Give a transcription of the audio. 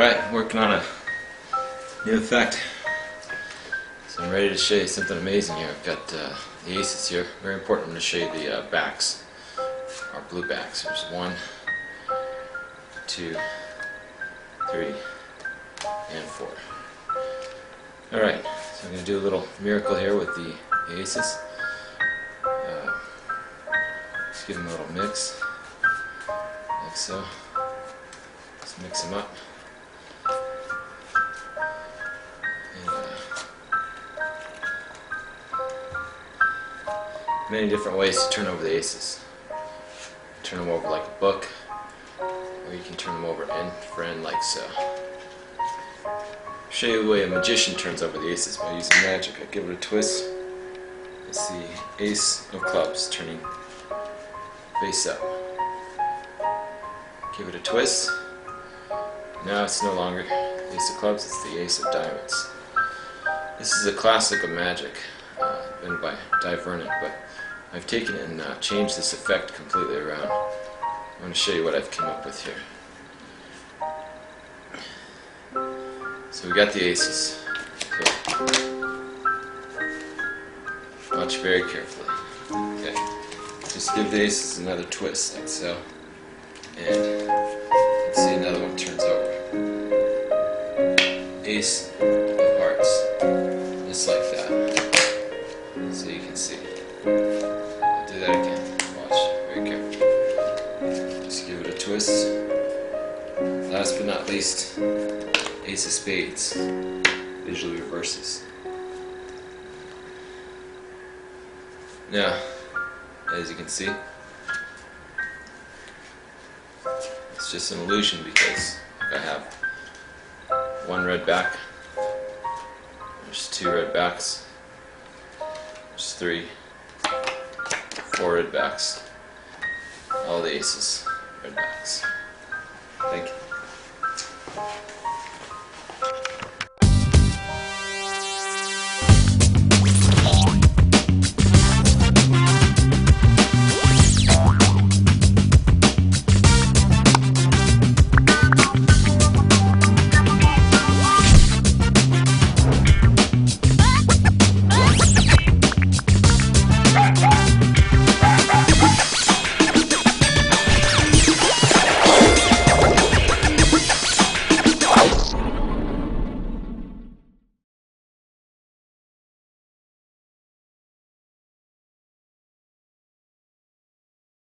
Alright, working on a new effect. So I'm ready to show you something amazing here. I've got the aces here. Very important to show you the backs, our blue backs. There's 1, 2, 3, and 4. Alright, so I'm going to do a little miracle here with the aces. Just give them a little mix, like so. Just mix them up. Many different ways to turn over the aces. Turn them over like a book, or you can turn them over end for end like so. I'll show you the way a magician turns over the aces by using magic. I give it a twist. It's the ace of clubs turning face up. Give it a twist. Now it's no longer the ace of clubs, it's the ace of diamonds. This is a classic of magic, invented by Darin, but I've taken it and changed this effect completely around. I'm going to show you what I've come up with here. So we got the aces. So watch very carefully. Okay. Just give the aces another twist, like so. And let's see, another one turns over. Ace of hearts. Just like that. So you can see. I'll do that again. Watch very carefully. Just give it a twist. Last but not least, ace of spades. Visually reverses. Now, as you can see, it's just an illusion because I have 1 red back, there's 2 red backs, there's 3, 4 red backs, all the aces, red backs. Thank you.